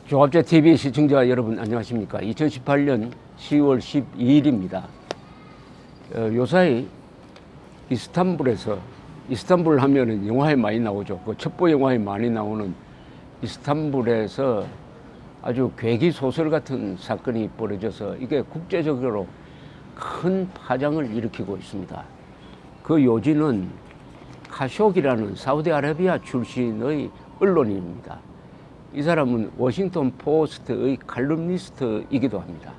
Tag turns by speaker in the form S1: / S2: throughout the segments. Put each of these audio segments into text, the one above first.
S1: 조갑제 TV 시청자 여러분 안녕하십니까. 2018년 10월 12일입니다. 요사이 이스탄불 하면은 영화에 많이 나오죠. 그 첩보 영화에 많이 나오는 이스탄불에서 아주 괴기 소설 같은 사건이 벌어져서 이게 국제적으로 큰 파장을 일으키고 있습니다. 그 요지는 카쇼기라는 사우디아라비아 출신의 언론인입니다. 이 사람은 워싱턴 포스트의 칼럼니스트이기도 합니다.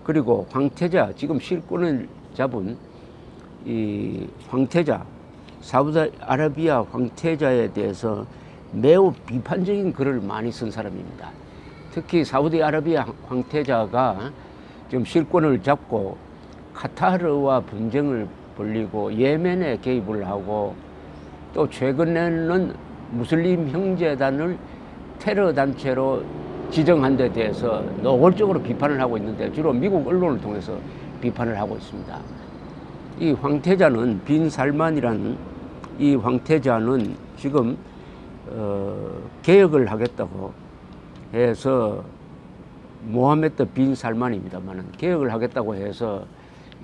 S1: 그리고 황태자, 지금 실권을 잡은 이 황태자, 사우디아라비아 황태자에 대해서 매우 비판적인 글을 많이 쓴 사람입니다. 특히 사우디아라비아 황태자가 지금 실권을 잡고 카타르와 분쟁을 벌이고 예멘에 개입을 하고 또 최근에는 무슬림 형제단을 테러 단체로 지정한 데 대해서 노골적으로 비판을 하고 있는데 주로 미국 언론을 통해서 비판을 하고 있습니다. 이 황태자는 빈 살만이라는 이 황태자는 지금 개혁을 하겠다고 해서 모하메드 빈 살만입니다만은 개혁을 하겠다고 해서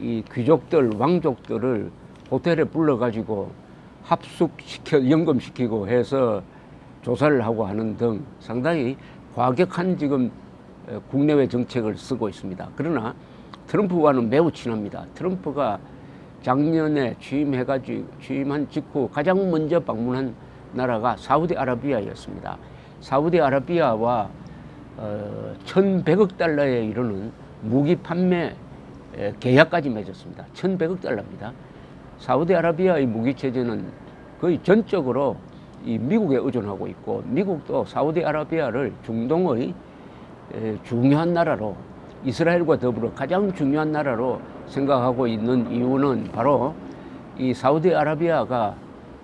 S1: 이 귀족들, 왕족들을 호텔에 불러가지고 합숙시켜 연금시키고 해서 조사를 하고 하는 등 상당히 과격한 지금 국내외 정책을 쓰고 있습니다. 그러나 트럼프와는 매우 친합니다. 트럼프가 작년에 취임한 직후 가장 먼저 방문한 나라가 사우디아라비아였습니다. 사우디아라비아와 1,100억 달러에 이르는 무기 판매 계약까지 맺었습니다. 1,100억 달러입니다. 사우디아라비아의 무기 체제는 거의 전적으로 이 미국에 의존하고 있고 미국도 사우디아라비아를 중동의 중요한 나라로 이스라엘과 더불어 가장 중요한 나라로 생각하고 있는 이유는 바로 이 사우디아라비아가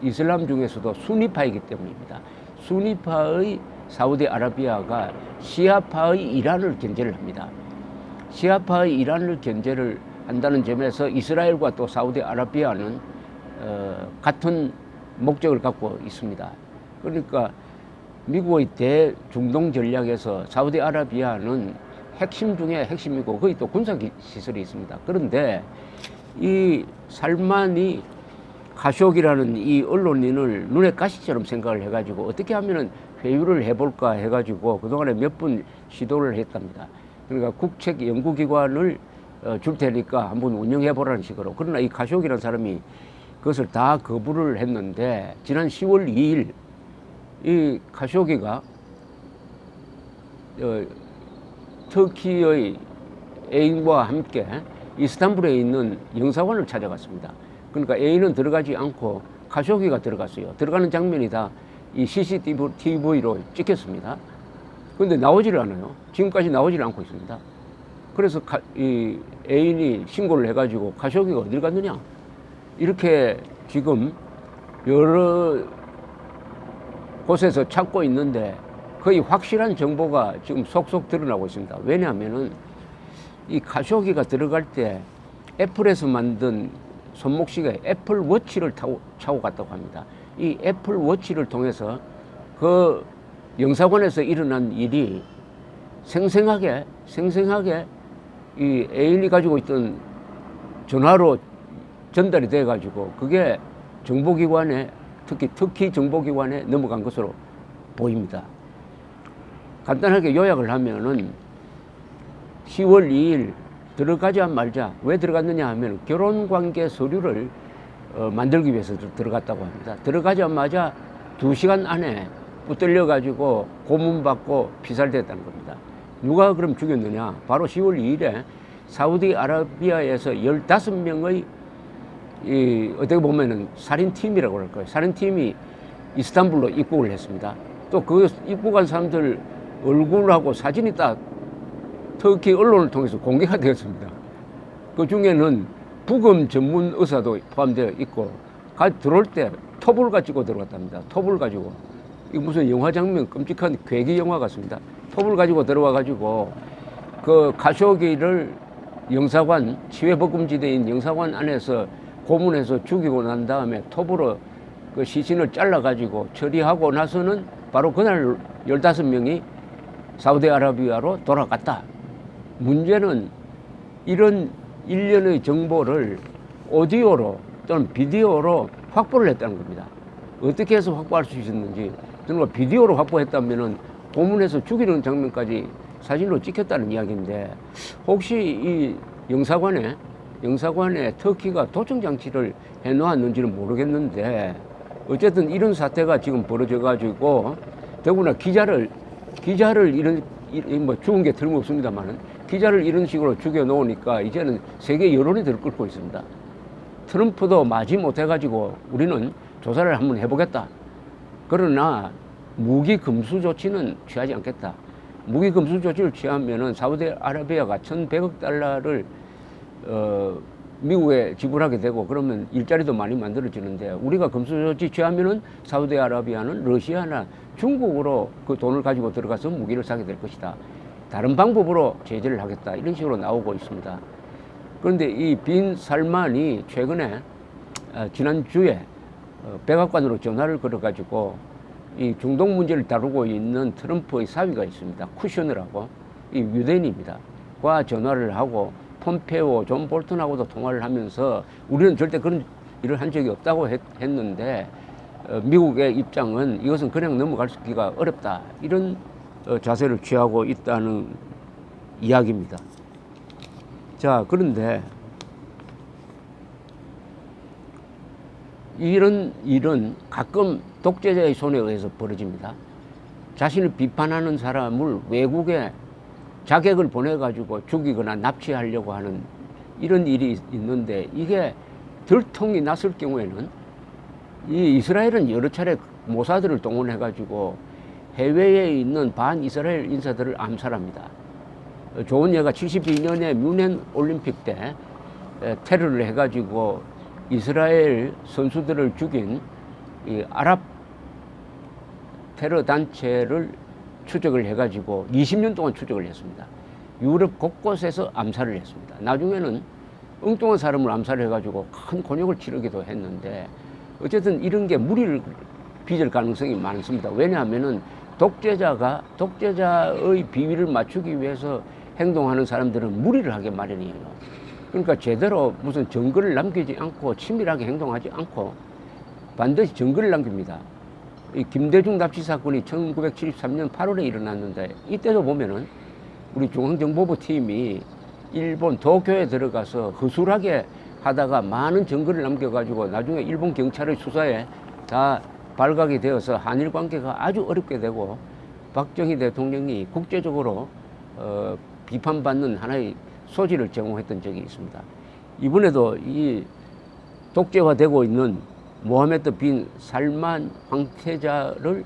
S1: 이슬람 중에서도 수니파이기 때문입니다. 수니파의 사우디아라비아가 시아파의 이란을 견제를 합니다. 시아파의 이란을 견제를 한다는 점에서 이스라엘과 또 사우디아라비아는 같은 목적을 갖고 있습니다. 그러니까 미국의 대중동 전략에서 사우디아라비아는 핵심 중에 핵심이고 거기 또 군사시설이 있습니다. 그런데 이 살만이 카쇼기라는 이 언론인을 눈에 가시처럼 생각을 해가지고 어떻게 하면은 회유를 해볼까 해가지고 그동안에 몇 번 시도를 했답니다. 그러니까 국책 연구기관을 줄 테니까 한번 운영해보라는 식으로. 그러나 이 카쇼기라는 사람이 그것을 다 거부를 했는데 지난 10월 2일 이 카쇼기가 터키의 애인과 함께 이스탄불에 있는 영사관을 찾아갔습니다. 그러니까 애인은 들어가지 않고 카쇼기가 들어갔어요. 들어가는 장면이 다 이 CCTV로 찍혔습니다. 그런데 나오지를 않아요. 지금까지 나오지를 않고 있습니다. 그래서 이 애인이 신고를 해가지고 카쇼기가 어딜 갔느냐 이렇게 지금 여러 곳에서 찾고 있는데 거의 확실한 정보가 지금 속속 드러나고 있습니다. 왜냐하면은 이 카쇼기가 들어갈 때 애플에서 만든 손목시계 애플 워치를 차고 갔다고 합니다. 이 애플 워치를 통해서 그 영사관에서 일어난 일이 생생하게 이 애인이 가지고 있던 전화로 전달이 돼 가지고 그게 정보기관에 특히 터키 정보기관에 넘어간 것으로 보입니다. 간단하게 요약을 하면은 10월 2일 들어가자마자 왜 들어갔느냐 하면 결혼관계 서류를 만들기 위해서 들어갔다고 합니다. 들어가자마자 2시간 안에 붙들려 가지고 고문받고 피살됐다는 겁니다. 누가 그럼 죽였느냐? 바로 10월 2일에 사우디아라비아에서 15명의 어떻게 보면은 살인팀이라고 그럴까요? 살인팀이 이스탄불로 입국을 했습니다. 또 그 입국한 사람들 얼굴하고 사진이 딱 터키 언론을 통해서 공개가 되었습니다. 그 중에는 부검 전문 의사도 포함되어 있고 들어올 때 톱을 가지고 들어갔답니다. 톱을 가지고. 이거 무슨 영화 장면, 끔찍한 괴기 영화 같습니다. 톱을 가지고 들어와 가지고 그 카쇼기를 영사관, 치외복음지대인 영사관 안에서 고문해서 죽이고 난 다음에 톱으로 그 시신을 잘라 가지고 처리하고 나서는 바로 그날 15명이 사우디아라비아로 돌아갔다. 문제는 이런 일련의 정보를 오디오로 또는 비디오로 확보를 했다는 겁니다. 어떻게 해서 확보할 수 있었는지, 그러니까 비디오로 확보했다면은 고문해서 죽이는 장면까지 사진으로 찍혔다는 이야기인데, 혹시 이 영사관에 터키가 도청 장치를 해놓았는지는 모르겠는데, 어쨌든 이런 사태가 지금 벌어져 가지고, 더구나 기자를 이런 뭐 죽은 게 틀림없습니다만은 기자를 이런 식으로 죽여 놓으니까 이제는 세계 여론이 들끓고 있습니다. 트럼프도 마지 못해 가지고 우리는 조사를 한번 해보겠다. 그러나 무기 금수 조치는 취하지 않겠다. 무기 금수 조치를 취하면은 사우디아라비아가 1,100억 달러를 미국에 지불하게 되고, 그러면 일자리도 많이 만들어지는데, 우리가 금수 조치 취하면은 사우디아라비아는 러시아나 중국으로 그 돈을 가지고 들어가서 무기를 사게 될 것이다. 다른 방법으로 제재를 하겠다. 이런 식으로 나오고 있습니다. 그런데 이 빈 살만이 최근에 지난주에 백악관으로 전화를 걸어가지고 이 중동 문제를 다루고 있는 트럼프의 사위가 있습니다. 쿠셔너라고, 이 유대인입니다. 과 전화를 하고 폼페오, 존 볼턴하고도 통화를 하면서 우리는 절대 그런 일을 한 적이 없다고 했는데, 미국의 입장은 이것은 그냥 넘어가기가 어렵다. 이런 자세를 취하고 있다는 이야기입니다. 자, 그런데 이런 일은 가끔 독재자의 손에 의해서 벌어집니다. 자신을 비판하는 사람을 외국에 자객을 보내가지고 죽이거나 납치하려고 하는 이런 일이 있는데, 이게 들통이 났을 경우에는 이 이스라엘은 여러 차례 모사드를 동원해가지고 해외에 있는 반이스라엘 인사들을 암살합니다. 좋은 예가 72년에 뮌헨 올림픽 때 테러를 해가지고 이스라엘 선수들을 죽인 이 아랍 테러 단체를 추적을 해가지고 20년 동안 추적을 했습니다. 유럽 곳곳에서 암살을 했습니다. 나중에는 엉뚱한 사람을 암살해가지고 큰 곤욕을 치르기도 했는데, 어쨌든 이런 게 무리를 빚을 가능성이 많습니다. 왜냐하면은 독재자의 비위를 맞추기 위해서 행동하는 사람들은 무리를 하게 마련이에요. 그러니까 제대로 무슨 증거를 남기지 않고 치밀하게 행동하지 않고 반드시 증거를 남깁니다. 이 김대중 납치 사건이 1973년 8월에 일어났는데, 이때도 보면은 우리 중앙정보부 팀이 일본 도쿄에 들어가서 허술하게 하다가 많은 증거를 남겨가지고 나중에 일본 경찰의 수사에 다 발각이 되어서 한일 관계가 아주 어렵게 되고, 박정희 대통령이 국제적으로 비판받는 하나의 소지를 제공했던 적이 있습니다. 이번에도 이 독재화되고 있는 모하메드 빈 살만 황태자를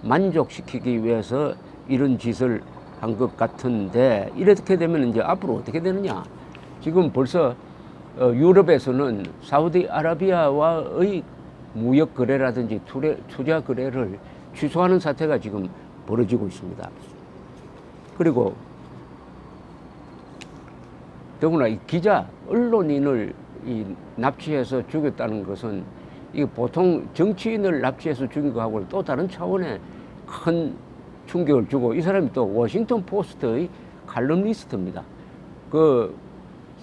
S1: 만족시키기 위해서 이런 짓을 한 것 같은데, 이렇게 되면 이제 앞으로 어떻게 되느냐. 지금 벌써 유럽에서는 사우디아라비아와의 무역 거래라든지 투자 거래를 취소하는 사태가 지금 벌어지고 있습니다. 그리고 더구나 이 기자, 언론인을 납치해서 죽였다는 것은 이게 보통 정치인을 납치해서 죽인 거하고는 또 다른 차원의 큰 충격을 주고, 이 사람이 또 워싱턴 포스트의 칼럼니스트입니다. 그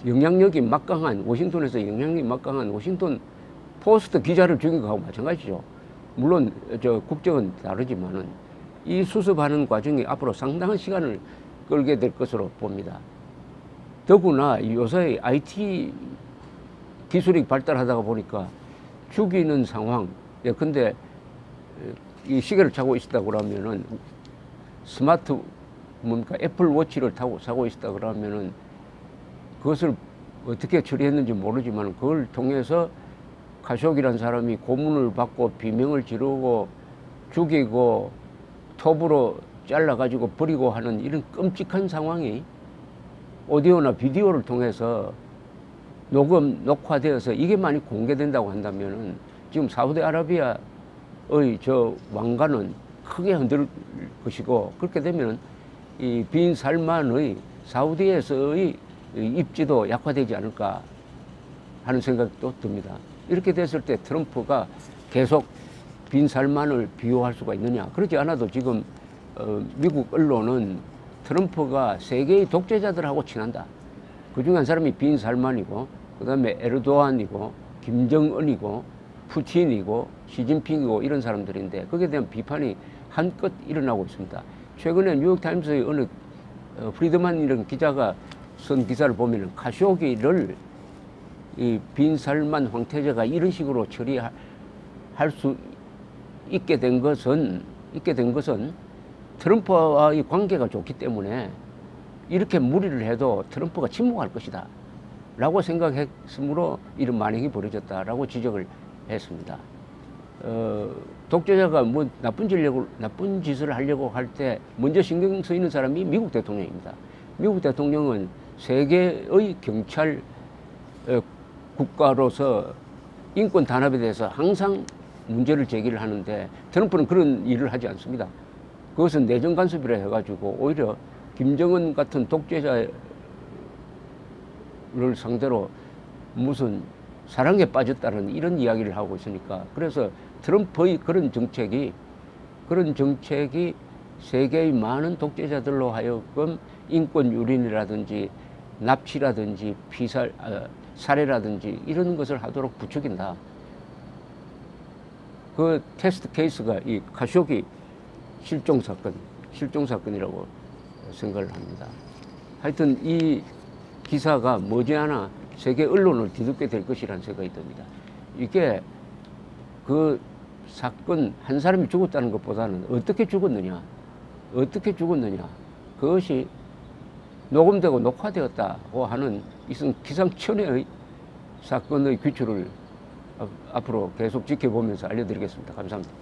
S1: 영향력이 막강한, 워싱턴에서 영향력이 막강한 워싱턴 포스트 기자를 죽인 거하고 마찬가지죠. 물론 저 국적은 다르지만은 이 수습하는 과정이 앞으로 상당한 시간을 끌게 될 것으로 봅니다. 더구나 요새 IT 기술이 발달하다가 보니까 죽이는 상황, 근데 이 시계를 차고 있었다 그러면은 스마트 뭡니까 애플 워치를 사고 있었다 그러면은 그것을 어떻게 처리했는지 모르지만 그걸 통해서 카쇼기라는 사람이 고문을 받고 비명을 지르고 죽이고 톱으로 잘라가지고 버리고 하는 이런 끔찍한 상황이 오디오나 비디오를 통해서 녹화되어서 이게 만약 공개된다고 한다면은 지금 사우디아라비아의 저 왕가는 크게 흔들 것이고, 그렇게 되면 이 빈 살만의 사우디에서의 입지도 약화되지 않을까 하는 생각도 듭니다. 이렇게 됐을 때 트럼프가 계속 빈 살만을 비호할 수가 있느냐? 그렇지 않아도 지금 미국 언론은 트럼프가 세계의 독재자들하고 친한다. 그 중에 한 사람이 빈 살만이고, 그 다음에 에르도안이고, 김정은이고, 푸틴이고, 시진핑이고 이런 사람들인데 거기에 대한 비판이 한껏 일어나고 있습니다. 최근에 뉴욕타임스의 어느 프리드만 이런 기자가 쓴 기사를 보면 카쇼기를 이 빈살만 황태자가 이런 식으로 처리할 수 있게 된 것은 트럼프와의 관계가 좋기 때문에 이렇게 무리를 해도 트럼프가 침묵할 것이다 라고 생각했으므로 이런 만행이 벌어졌다라고 지적을 했습니다. 독재자가 뭐 나쁜 짓을 하려고 할 때 먼저 신경 쓰이는 사람이 미국 대통령입니다. 미국 대통령은 세계의 경찰 국가로서 인권 단합에 대해서 항상 문제를 제기를 하는데 트럼프는 그런 일을 하지 않습니다. 그것은 내정 간섭이라 해가지고 오히려 김정은 같은 독재자를 상대로 무슨 사랑에 빠졌다는 이런 이야기를 하고 있으니까 그래서 트럼프의 그런 정책이 세계의 많은 독재자들로 하여금 인권 유린이라든지 납치라든지 살해라든지 이런 것을 하도록 부추긴다. 그 테스트 케이스가 이 카쇼기 실종 사건이라고 생각을 합니다. 하여튼 이 기사가 머지않아 세계 언론을 뒤덮게 될 것이라는 생각이 듭니다. 이게 그 사건 한 사람이 죽었다는 것보다는 어떻게 죽었느냐 그것이 녹음되고 녹화되었다고 하는 이런 기상천외의 사건의 귀추를 앞으로 계속 지켜보면서 알려드리겠습니다. 감사합니다.